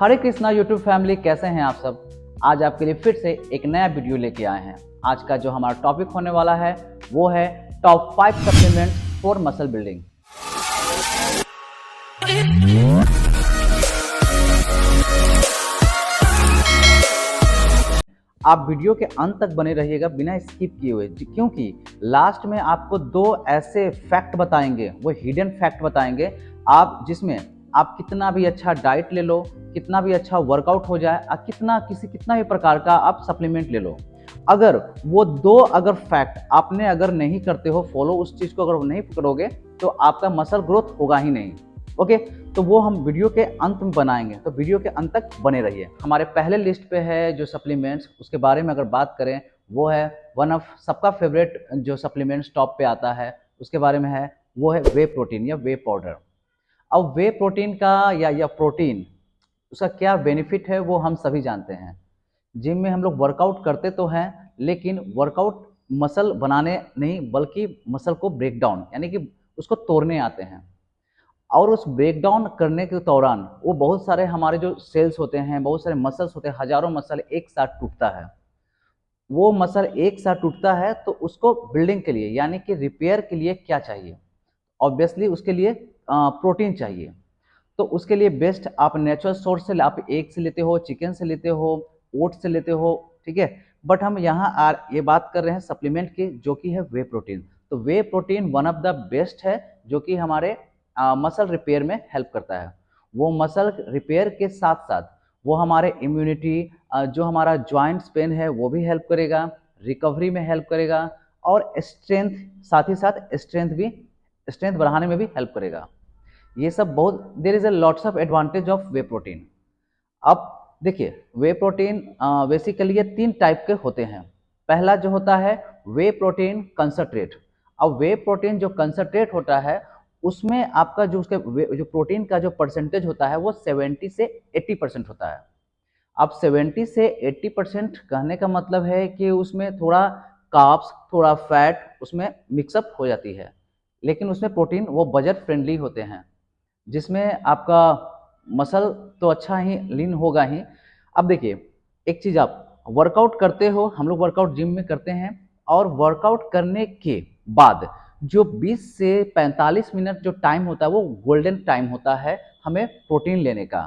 हरे Krishna YouTube family, कैसे हैं आप सब। आज आपके लिए फिर से एक नया वीडियो लेके आए हैं। आज का जो हमारा टॉपिक होने वाला है वो है top 5 supplements for muscle building. आप वीडियो के अंत तक बने रहिएगा बिना स्किप किए हुए, क्योंकि लास्ट में आपको दो ऐसे फैक्ट बताएंगे, वो हिडन फैक्ट बताएंगे आप, जिसमें आप कितना भी अच्छा डाइट ले लो, कितना भी अच्छा वर्कआउट हो जाए, कितना भी प्रकार का आप सप्लीमेंट ले लो, अगर वो अगर फैक्ट आपने अगर नहीं करते हो फॉलो, उस चीज़ को अगर नहीं करोगे तो आपका मसल ग्रोथ होगा ही नहीं। ओके, तो वो हम वीडियो के अंत में बनाएंगे, तो वीडियो के अंत तक बने रहिए। हमारे पहले लिस्ट पे है जो सप्लीमेंट्स, उसके बारे में अगर बात करें, वो है वन ऑफ सबका फेवरेट जो सप्लीमेंट्स टॉप पे आता है, उसके बारे में है, वो है वे प्रोटीन या वे पाउडर। अब वे प्रोटीन का या प्रोटीन, उसका क्या बेनिफिट है वो हम सभी जानते हैं। जिम में हम लोग वर्कआउट करते तो हैं, लेकिन वर्कआउट मसल बनाने नहीं बल्कि मसल को ब्रेक डाउन यानी कि उसको तोड़ने आते हैं। और उस ब्रेक डाउन करने के दौरान वो बहुत सारे हमारे जो सेल्स होते हैं, बहुत सारे मसल्स होते हैं, हजारों मसल एक साथ टूटता है। वो मसल एक साथ टूटता है तो उसको बिल्डिंग के लिए यानी कि रिपेयर के लिए क्या चाहिए? ऑब्वियसली उसके लिए प्रोटीन चाहिए। तो उसके लिए बेस्ट आप नेचुरल सोर्स से, आप एग से लेते हो, चिकन से लेते हो, ओट से लेते हो, ठीक है। बट हम यहाँ ये बात कर रहे हैं सप्लीमेंट की, जो कि है वे प्रोटीन। तो whey protein one of the best है, जो कि हमारे मसल रिपेयर में हेल्प करता है। वो मसल रिपेयर के साथ साथ वो हमारे इम्यूनिटी, जो हमारा जॉइंट्स पेन है वो भी हेल्प करेगा, रिकवरी में हेल्प करेगा, और स्ट्रेंथ, साथ ही साथ स्ट्रेंथ बढ़ाने में भी हेल्प करेगा। ये सब बहुत, there is a lots of advantage of whey protein. अब देखिए, वे प्रोटीन बेसिकली ये 3 टाइप के होते हैं। पहला जो होता है वे प्रोटीन कंसंट्रेट। अब वे प्रोटीन जो कंसंट्रेट होता है, उसमें आपका जो जो प्रोटीन का जो परसेंटेज होता है वो 70 से 80% होता है। अब 70 से 80% कहने का मतलब है कि उसमें थोड़ा कार्ब्स, थोड़ा फैट उसमें मिक्सअप हो जाती है, लेकिन उसमें प्रोटीन वो बजट फ्रेंडली होते हैं, जिसमें आपका मसल तो अच्छा ही लीन होगा ही। अब देखिए, एक चीज़, आप वर्कआउट करते हो, हम लोग वर्कआउट जिम में करते हैं, और वर्कआउट करने के बाद जो 20 से 45 मिनट जो टाइम होता है वो गोल्डन टाइम होता है हमें प्रोटीन लेने का,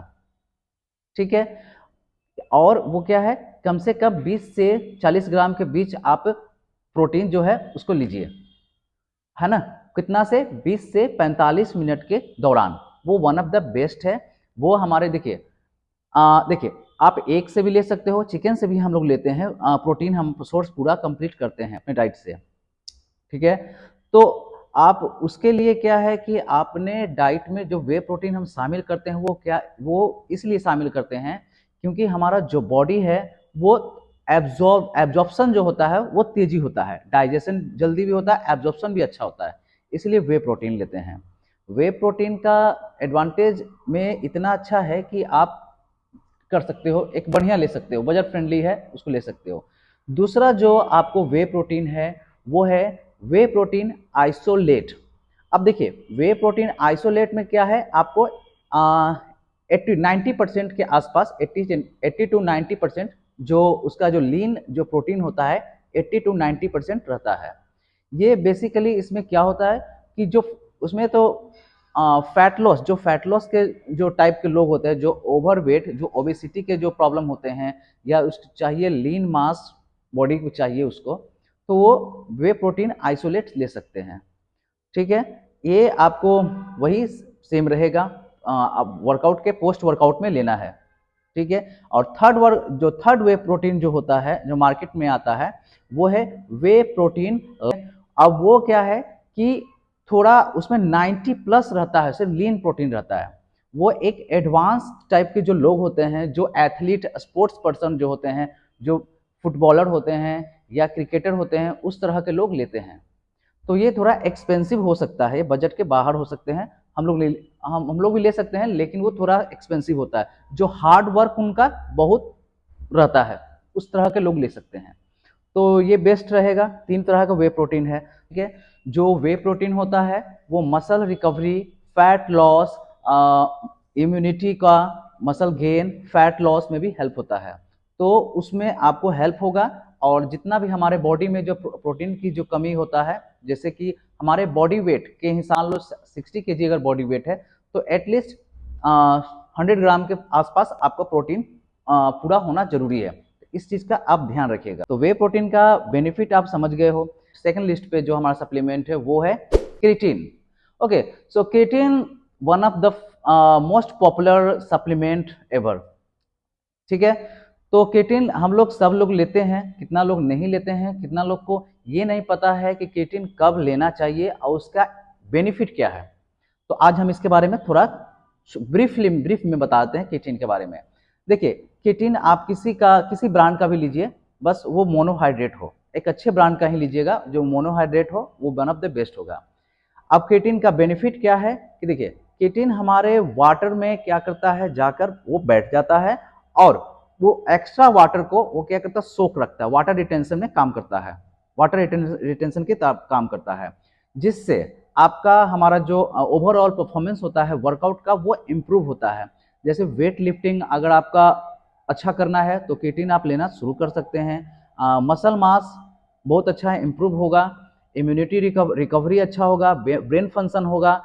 ठीक है। और वो क्या है, कम से कम 20 से 40 ग्राम के बीच आप प्रोटीन जो है उसको लीजिए, है ना। कितना से 20 से 45 मिनट के दौरान, वो वन ऑफ द बेस्ट है। वो हमारे देखिए, देखिए, आप एग से भी ले सकते हो, चिकन से भी हम लोग लेते हैं प्रोटीन, हम सोर्स पूरा कंप्लीट करते हैं अपने डाइट से, ठीक है। तो आप उसके लिए क्या है कि आपने डाइट में जो वे प्रोटीन हम शामिल करते हैं, वो इसलिए शामिल करते हैं क्योंकि हमारा जो बॉडी है वो एब्जॉर्प्शन जो होता है वो तेजी होता है, डाइजेशन जल्दी भी होता है, एब्जॉर्प्शन भी अच्छा होता है, इसलिए वे प्रोटीन लेते हैं। वे प्रोटीन का एडवांटेज में इतना अच्छा है कि आप कर सकते हो, एक बढ़िया ले सकते हो, बजट फ्रेंडली है, उसको ले सकते हो। दूसरा जो आपको वे प्रोटीन है वो है वे प्रोटीन आइसोलेट। अब देखिए, वे प्रोटीन आइसोलेट में क्या है, आपको 80-90% के आसपास, 80 टू 90% जो उसका जो लीन जो प्रोटीन होता है 80 टू 90% रहता है। ये बेसिकली इसमें क्या होता है कि जो उसमें तो फैट लॉस, जो फैट लॉस के जो टाइप के लोग होते हैं, जो ओवरवेट, जो ओबेसिटी के जो प्रॉब्लम होते हैं, या उसको चाहिए लीन मास बॉडी को चाहिए उसको, तो वो वे प्रोटीन आइसोलेट ले सकते हैं, ठीक है। ये आपको वही सेम रहेगा, अब वर्कआउट के पोस्ट वर्कआउट में लेना है, ठीक है। और थर्ड वे प्रोटीन जो होता है, जो मार्केट में आता है, वो है वे प्रोटीन। अब वो क्या है कि थोड़ा उसमें 90 प्लस रहता है, सिर्फ लीन प्रोटीन रहता है। वो एक एडवांस टाइप के जो लोग होते हैं, जो एथलीट, स्पोर्ट्स पर्सन जो होते हैं, जो फुटबॉलर होते हैं या क्रिकेटर होते हैं, उस तरह के लोग लेते हैं। तो ये थोड़ा एक्सपेंसिव हो सकता है, बजट के बाहर हो सकते हैं, हम लोग भी ले सकते हैं, लेकिन वो थोड़ा एक्सपेंसिव होता है। जो हार्ड वर्क उनका बहुत रहता है, उस तरह के लोग ले सकते हैं। तो ये बेस्ट रहेगा। 3 तरह का वे प्रोटीन है, ठीक है। जो वे प्रोटीन होता है वो muscle recovery, fat loss, immunity का, मसल गेन, फैट लॉस में भी हेल्प होता है। तो उसमें आपको हेल्प होगा। और जितना भी हमारे बॉडी में जो प्रोटीन की जो कमी होता है, जैसे कि हमारे बॉडी वेट के हिसाब लो 60 केजी अगर बॉडी वेट है तो एटलीस्ट 100 ग्राम के आसपास आपका प्रोटीन पूरा होना जरूरी है। इस चीज का आप ध्यान रखिएगा। तो वे प्रोटीन का बेनिफिट आप समझ गए हो। सेकंड लिस्ट पे जो हमारा सप्लीमेंट है वो है creatine. Okay, so creatine one of the most popular supplement ever. ठीक है, तो क्रिएटिन हम लोग सब लोग लेते हैं, कितना लोग नहीं लेते हैं, कितना लोग को ये नहीं पता है कि क्रिएटिन कब लेना चाहिए और उसका बेनिफिट क्या है। तो आज हम इसके बारे में थोड़ा ब्रीफ में बताते हैं क्रिएटिन के बारे में। देखिए, क्रिएटिन आप किसी ब्रांड का भी लीजिए, बस वो मोनोहाइड्रेट हो, एक अच्छे ब्रांड का ही लीजिएगा जो मोनोहाइड्रेट हो, वो वन ऑफ द बेस्ट होगा। अब क्रिएटिन का बेनिफिट क्या है कि देखिए, क्रिएटिन हमारे वाटर में क्या करता है, जाकर वो बैठ जाता है और वो एक्स्ट्रा वाटर को वो क्या करता है, सोख रखता है, वाटर रिटेंशन में काम करता है, वाटर रिटेंशन के काम करता है, जिससे आपका हमारा जो ओवरऑल परफॉर्मेंस होता है वर्कआउट का वो इम्प्रूव होता है। जैसे वेट लिफ्टिंग अगर आपका अच्छा करना है तो क्रिएटिन आप लेना शुरू कर सकते हैं। मसल मास बहुत अच्छा है, इम्प्रूव होगा, इम्यूनिटी रिकवरी अच्छा होगा, ब्रेन फंक्शन होगा।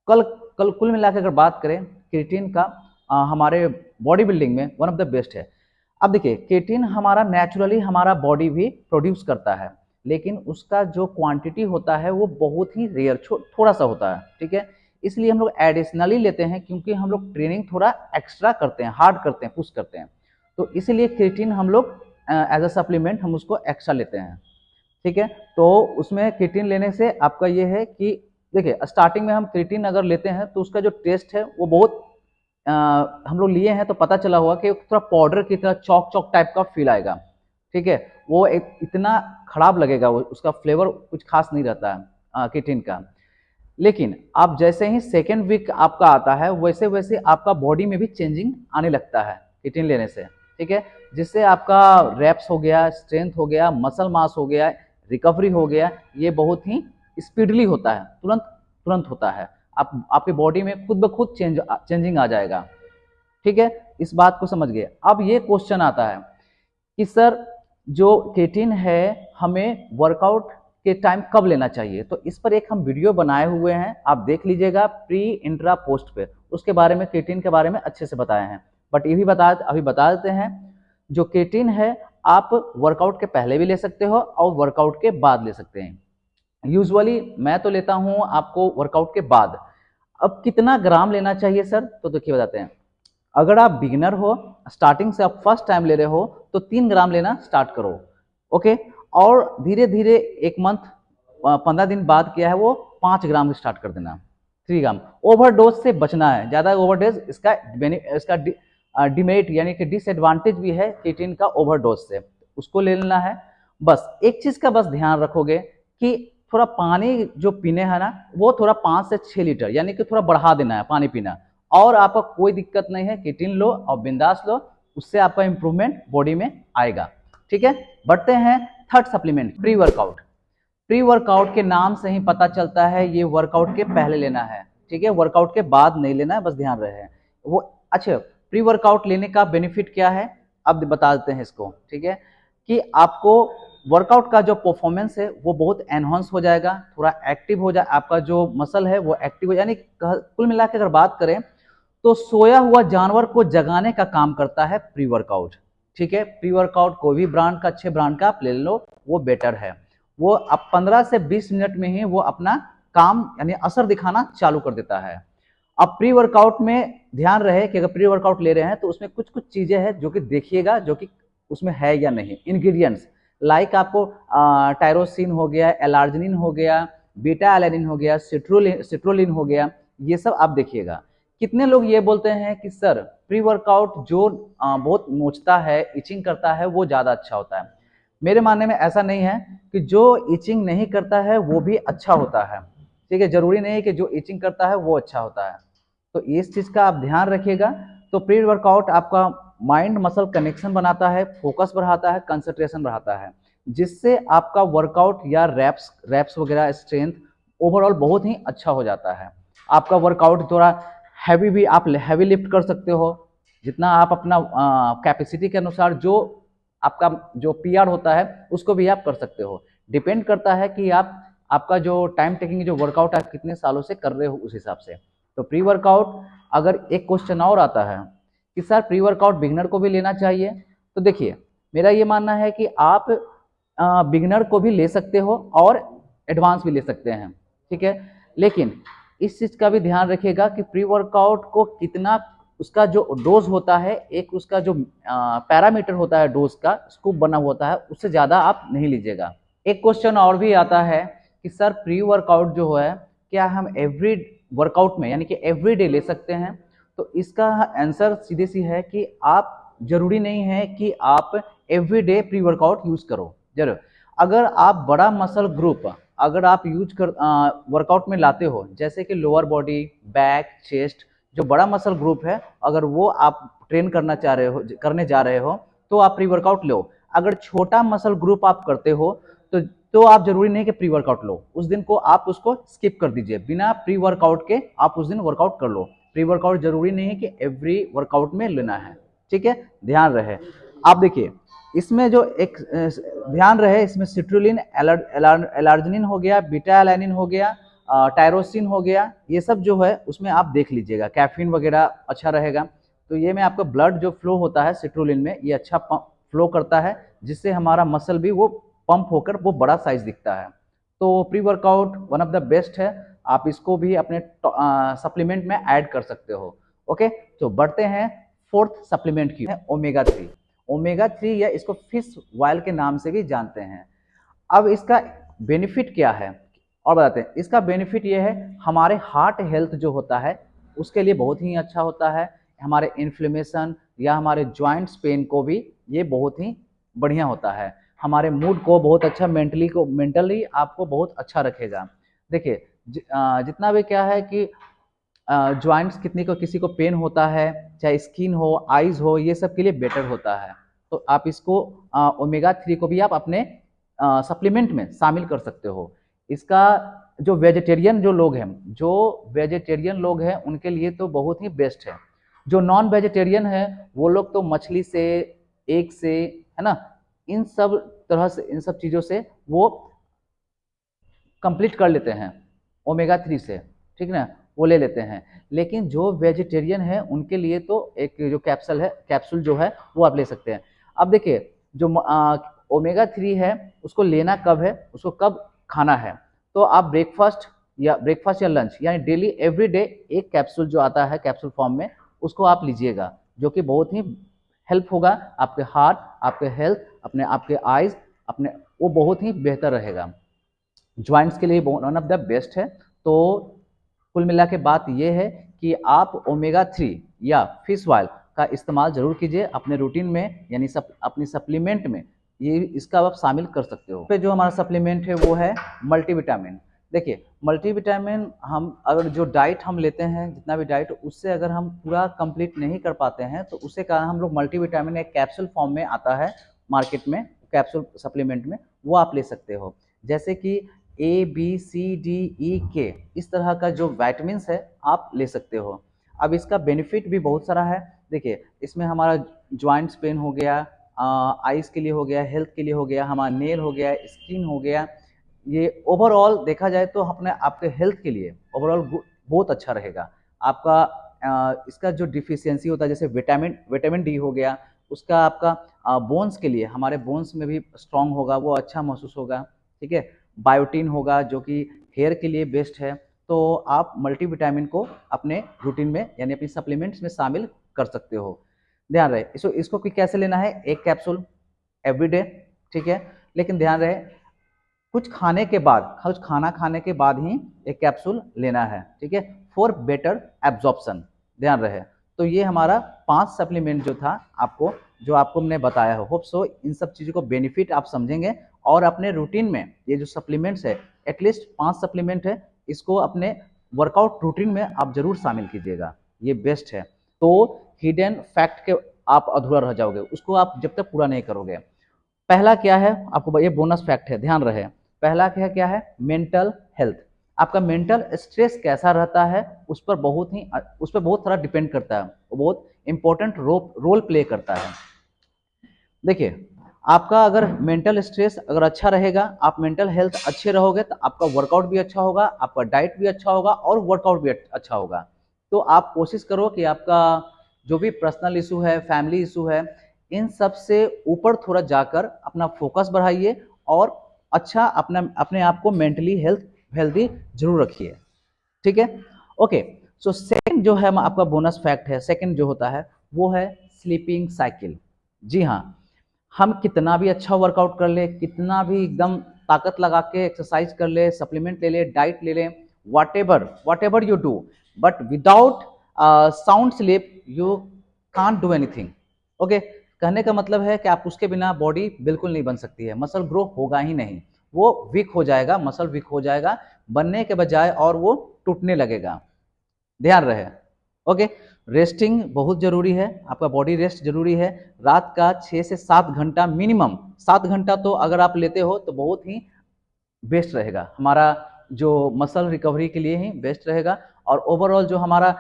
कल कल कुल मिला के अगर बात करें क्रिएटिन का हमारे बॉडी बिल्डिंग में वन ऑफ द बेस्ट है। अब देखिए, क्रिएटिन हमारा नेचुरली हमारा बॉडी भी प्रोड्यूस करता है, लेकिन उसका जो क्वांटिटी होता है वो बहुत ही रेयर थोड़ा सा होता है। ठीक है, इसलिए हम लोग एडिशनली लेते हैं, क्योंकि हम लोग ट्रेनिंग थोड़ा एक्स्ट्रा करते हैं, हार्ड करते हैं, पुश करते हैं, तो इसीलिए क्रिएटिन हम लोग एज अ सप्लीमेंट हम उसको एक्स्ट्रा लेते हैं। ठीक है, तो उसमें क्रिएटिन लेने से आपका ये है कि देखिए, स्टार्टिंग में हम क्रिएटिन अगर लेते हैं तो उसका जो टेस्ट है वो बहुत हम लोग लिए हैं तो पता चला हुआ कि थोड़ा पाउडर की तरह चौक चौक टाइप का फील आएगा। ठीक है, वो एक इतना खराब लगेगा, वो उसका फ्लेवर कुछ खास नहीं रहता है क्रिएटिन का। लेकिन आप जैसे ही सेकेंड वीक आपका आता है वैसे वैसे आपका बॉडी में भी चेंजिंग आने लगता है क्रिएटिन लेने से। ठीक है, जिससे आपका रैप्स हो गया, स्ट्रेंथ हो गया, मसल मास हो गया, रिकवरी हो गया, ये बहुत ही स्पीडली होता है, तुरंत तुरंत होता है। आपकी बॉडी में खुद ब खुद चेंजिंग आ जाएगा। ठीक है, इस बात को समझ गए। अब ये क्वेश्चन आता है कि सर जो क्रिएटिन है हमें वर्कआउट के टाइम कब लेना चाहिए, तो इस पर एक हम वीडियो बनाए हुए हैं, आप देख लीजिएगा प्री इंट्रा पोस्ट पे, उसके बारे में क्रिएटिन के बारे में अच्छे से बताए हैं। बट ये भी अभी बता देते हैं, जो क्रिएटिन है आप वर्कआउट के पहले भी ले सकते हो और वर्कआउट के बाद ले सकते हैं। यूजुअली मैं तो लेता हूं आपको वर्कआउट के बाद। अब कितना ग्राम लेना चाहिए सर, तो देखिए बताते हैं। अगर आप बिगिनर हो, स्टार्टिंग से आप फर्स्ट टाइम ले रहे हो, तो 3 ग्राम लेना स्टार्ट करो। ओके, और धीरे धीरे एक मंथ 15 दिन बाद क्या है वो 5 ग्राम स्टार्ट कर देना, 3 ग्राम। ओवरडोज से बचना है, ज़्यादा ओवरडोज इसका डिमेरिट यानी कि डिसएडवांटेज भी है क्रिएटिन का ओवरडोज से, उसको ले लेना है। बस एक चीज़ का बस ध्यान रखोगे कि थोड़ा पानी जो पीने है ना वो थोड़ा 5 से 6 लीटर यानी कि थोड़ा बढ़ा देना है पानी पीना, और आपका कोई दिक्कत नहीं है, क्रिएटिन लो और बिंदास लो, उससे आपका इंप्रूवमेंट बॉडी में आएगा। ठीक है, बढ़ते हैं third supplement, pre workout. Pre workout के नाम से ही पता चलता है ये वर्कआउट के पहले लेना है। ठीक है, वर्कआउट के बाद नहीं लेना है, बस ध्यान रहे वो। अच्छा, प्री वर्कआउट लेने का बेनिफिट क्या है अब बता देते हैं इसको। ठीक है, कि आपको वर्कआउट का जो परफॉर्मेंस है वो बहुत एनहांस हो जाएगा, थोड़ा एक्टिव हो जाए, आपका जो मसल है वो एक्टिव हो, यानी कुल मिला के अगर बात करें तो सोया हुआ जानवर को जगाने का काम करता है प्री वर्कआउट। ठीक है, प्री वर्कआउट कोई भी ब्रांड का, अच्छे ब्रांड का आप ले लो, वो बेटर है। वो अब 15 से 20 मिनट में ही वो अपना काम यानी असर दिखाना चालू कर देता है। अब प्री वर्कआउट में ध्यान रहे कि अगर प्री वर्कआउट ले रहे हैं तो उसमें कुछ कुछ चीजें हैं जो कि देखिएगा, जो कि उसमें है या नहीं। इंग्रेडिएंट्स लाइक आपको टायरोसिन हो गया, एलार्जिनिन हो गया, बीटा एलानिन हो गया, सिट्रोलिन हो गया, ये सब आप देखिएगा। कितने लोग ये बोलते हैं कि सर प्री वर्कआउट जो बहुत नोचता है, इचिंग करता है, वो ज़्यादा अच्छा होता है। मेरे मानने में ऐसा नहीं है कि जो इचिंग नहीं करता है वो भी अच्छा होता है। ठीक है, जरूरी नहीं है कि जो इचिंग करता है वो अच्छा होता है, तो इस चीज़ का आप ध्यान रखिएगा। तो प्री वर्कआउट आपका माइंड मसल कनेक्शन बनाता है, फोकस बढ़ाता है, कंसंट्रेशन बढ़ाता है, जिससे आपका वर्कआउट या रैप्स वगैरह स्ट्रेंथ ओवरऑल बहुत ही अच्छा हो जाता है। आपका वर्कआउट थोड़ा हैवी भी, आप हैवी लिफ्ट कर सकते हो, जितना आप अपना कैपेसिटी के अनुसार जो आपका जो पीआर होता है उसको भी आप कर सकते हो। डिपेंड करता है कि आप आपका जो टाइम टेकिंग जो वर्कआउट आप कितने सालों से कर रहे हो उस हिसाब से। तो प्री वर्कआउट, अगर एक क्वेश्चन और आता है कि सर प्री वर्कआउट बिगनर को भी लेना चाहिए, तो देखिए मेरा ये मानना है कि आप बिगनर को भी ले सकते हो और एडवांस भी ले सकते हैं, ठीक है। लेकिन इस चीज़ का भी ध्यान रखिएगा कि प्री वर्कआउट को कितना, उसका जो डोज होता है, एक उसका जो पैरामीटर होता है डोज का, स्कूप बना होता है, उससे ज़्यादा आप नहीं लीजिएगा। एक क्वेश्चन और भी आता है कि सर प्री वर्कआउट जो है क्या हम एवरी वर्कआउट में यानी कि एवरी डे ले सकते हैं? तो इसका आंसर सीधे सी है कि आप जरूरी नहीं है कि आप every day pre workout use करो। जरूर अगर आप बड़ा मसल ग्रुप अगर आप यूज कर वर्कआउट में लाते हो, जैसे कि लोअर बॉडी, बैक, चेस्ट, जो बड़ा मसल ग्रुप है, अगर वो आप ट्रेन करना चाह रहे हो, करने जा रहे हो, तो आप प्री वर्कआउट लो। अगर छोटा मसल ग्रुप आप करते हो तो आप जरूरी नहीं कि प्री वर्कआउट लो, उस दिन को आप उसको स्किप कर दीजिए, बिना प्री वर्कआउट के आप उस दिन वर्कआउट कर लो। प्री वर्कआउट जरूरी नहीं है कि एवरी वर्कआउट में लेना है, ठीक है, ध्यान रहे। आप देखिए इसमें जो एक ध्यान रहे, इसमें सिट्रुलिन, एलार्जिनिन हो गया, बीटा एलानिन हो गया, टायरोसिन हो गया, ये सब जो है उसमें आप देख लीजिएगा, कैफीन वगैरह अच्छा रहेगा। तो ये में आपका ब्लड जो फ्लो होता है सिट्रुलिन में, ये अच्छा फ्लो करता है, जिससे हमारा मसल भी वो पंप होकर वो बड़ा साइज दिखता है। तो pre workout one of the best है, आप इसको भी अपने सप्लीमेंट में ऐड कर सकते हो। ओके, तो बढ़ते हैं फोर्थ सप्लीमेंट की, है ओमेगा 3। ओमेगा 3 या इसको फिश ऑयल के नाम से भी जानते हैं। अब इसका बेनिफिट क्या है और बताते हैं। इसका बेनिफिट ये है, हमारे हार्ट हेल्थ जो होता है उसके लिए बहुत ही अच्छा होता है। हमारे इन्फ्लेमेशन या हमारे जॉइंट्स पेन को भी ये बहुत ही बढ़िया होता है। हमारे मूड को बहुत अच्छा, मेंटली आपको बहुत अच्छा रखेगा। देखिए जितना भी क्या है कि जॉइंट्स कितनी को किसी को पेन होता है, चाहे स्किन हो, आइज हो, ये सब के लिए बेटर होता है। तो आप इसको ओमेगा 3 को भी आप अपने सप्लीमेंट में शामिल कर सकते हो। इसका जो वेजिटेरियन लोग हैं उनके लिए तो बहुत ही बेस्ट है। जो नॉन वेजिटेरियन है वो लोग तो मछली से, एग से, है ना, इन सब तरह से, इन सब चीज़ों से वो कंप्लीट कर लेते हैं ओमेगा 3 से, ठीक ना, वो ले लेते हैं। लेकिन जो वेजिटेरियन है उनके लिए तो एक जो कैप्सूल जो है वो आप ले सकते हैं। अब देखिए जो ओमेगा 3 है उसको लेना कब है, उसको कब खाना है, तो आप ब्रेकफास्ट या लंच यानी डेली एवरी डे एक कैप्सूल जो आता है कैप्सूल फॉर्म में, उसको आप लीजिएगा, जो कि बहुत ही हेल्प होगा आपके हार्ट, आपके हेल्थ, अपने आपके आइज, अपने वो बहुत ही बेहतर रहेगा। ज्वाइंट्स के लिए वन ऑफ द बेस्ट है। तो कुल मिला के बात यह है कि आप ओमेगा 3 या फिश ऑयल का इस्तेमाल जरूर कीजिए अपने रूटीन में, यानी अपनी सप्लीमेंट में ये इसका आप शामिल कर सकते हो। पे जो हमारा सप्लीमेंट है वो है मल्टीविटामिन। देखिए मल्टीविटामिन, हम अगर जो डाइट हम लेते हैं, जितना भी डाइट, उससे अगर हम पूरा कंप्लीट नहीं कर पाते हैं तो उससे कारण हम लोग मल्टीविटामिन एक कैप्सूल फॉर्म में आता है मार्केट में, कैप्सूल सप्लीमेंट में, वो आप ले सकते हो। जैसे कि A, B, C, D, E, K, इस तरह का जो वाइटमिन है आप ले सकते हो। अब इसका बेनिफिट भी बहुत सारा है। देखिए इसमें हमारा ज्वाइंट्स पेन हो गया, आइज के लिए हो गया, हेल्थ के लिए हो गया, हमारा नेल हो गया, स्किन हो गया, ये ओवरऑल देखा जाए तो अपने आपके हेल्थ के लिए ओवरऑल बहुत अच्छा रहेगा। आपका इसका जो डिफिशियंसी होता है, जैसे विटामिन डी हो गया, उसका आपका बोन्स के लिए, हमारे बोन्स में भी स्ट्रांग होगा, वो अच्छा महसूस होगा, ठीक है। बायोटीन होगा जो कि हेयर के लिए बेस्ट है। तो आप मल्टीविटामिन को अपने रूटीन में यानी अपनी सप्लीमेंट्स में शामिल कर सकते हो। ध्यान रहे इसको कैसे लेना है, एक कैप्सूल एवरीडे, ठीक है। लेकिन ध्यान रहे कुछ खाना खाने के बाद ही एक कैप्सूल लेना है, ठीक है, फॉर बेटर एब्जॉर्प्शन। ध्यान रहे। तो ये हमारा 5 सप्लीमेंट जो था आपको, जो आपको मैंने बताया है, होप सो इन सब चीज़ों को बेनिफिट आप समझेंगे और अपने रूटीन में ये जो सप्लीमेंट्स है, एटलीस्ट 5 सप्लीमेंट है, इसको अपने वर्कआउट रूटीन में आप जरूर शामिल कीजिएगा, ये बेस्ट है। तो हिडन फैक्ट के आप अधूरा रह जाओगे, उसको आप जब तक पूरा नहीं करोगे। पहला क्या है, आपको ये बोनस फैक्ट है, ध्यान रहे। पहला क्या है, मेंटल हेल्थ। आपका मेंटल स्ट्रेस कैसा रहता है उस पर बहुत सारा डिपेंड करता है, वो बहुत इम्पोर्टेंट रोल प्ले करता है। देखिए, आपका अगर मेंटल स्ट्रेस अगर अच्छा रहेगा, आप मेंटल हेल्थ अच्छे रहोगे तो आपका वर्कआउट भी अच्छा होगा, आपका डाइट भी अच्छा होगा और वर्कआउट भी अच्छा होगा। तो आप कोशिश करो कि आपका जो भी पर्सनल इशू है, फैमिली इशू है, इन सब से ऊपर थोड़ा जाकर अपना फोकस बढ़ाइए और अच्छा अपना अपने आप को मेंटली हेल्दी जरूर रखिए। ठीक है, ओके। सो सेकंड जो है आपका बोनस फैक्ट है, सेकंड जो होता है वो है स्लीपिंग साइकिल। जी हाँ, हम कितना भी अच्छा वर्कआउट कर ले, कितना भी एकदम ताकत लगा के एक्सरसाइज कर ले, सप्लीमेंट ले ले, डाइट ले ले, what ever you do, but without sound sleep you can't do anything. Okay, कहने का मतलब है कि आप उसके बिना बॉडी बिल्कुल नहीं बन सकती है, मसल ग्रो होगा ही नहीं, वो वीक हो जाएगा, मसल वीक हो जाएगा बनने के बजाय और वो टूटने लगेगा। ध्यान रहे। ओके, रेस्टिंग बहुत जरूरी है, आपका बॉडी रेस्ट जरूरी है। रात का 6 से 7 घंटा मिनिमम, 7 घंटा तो अगर आप लेते हो तो बहुत ही बेस्ट रहेगा, हमारा जो मसल रिकवरी के लिए ही बेस्ट रहेगा। और ओवरऑल जो हमारा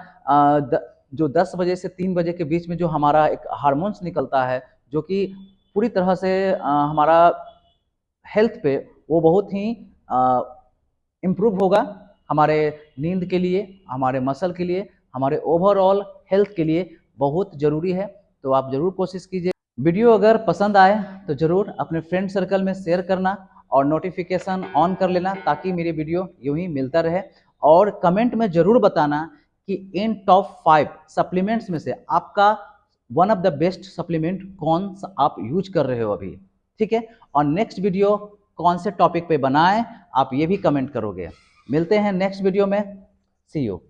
जो 10 बजे से 3 बजे के बीच में जो हमारा एक हार्मोन्स निकलता है, जो कि पूरी तरह से हमारा हेल्थ पे वो बहुत ही इम्प्रूव होगा, हमारे नींद के लिए, हमारे मसल के लिए, हमारे ओवरऑल हेल्थ के लिए बहुत ज़रूरी है। तो आप ज़रूर कोशिश कीजिए। वीडियो अगर पसंद आए तो ज़रूर अपने फ्रेंड सर्कल में शेयर करना और नोटिफिकेशन ऑन कर लेना, ताकि मेरी वीडियो यूं ही मिलता रहे। और कमेंट में ज़रूर बताना कि इन टॉप 5 सप्लीमेंट्स में से आपका one of the best supplement कौन सा आप यूज कर रहे हो अभी। ठीक है, और नेक्स्ट वीडियो कौन से टॉपिक पे बनाएं आप ये भी कमेंट करोगे। मिलते हैं नेक्स्ट वीडियो में, सी यू।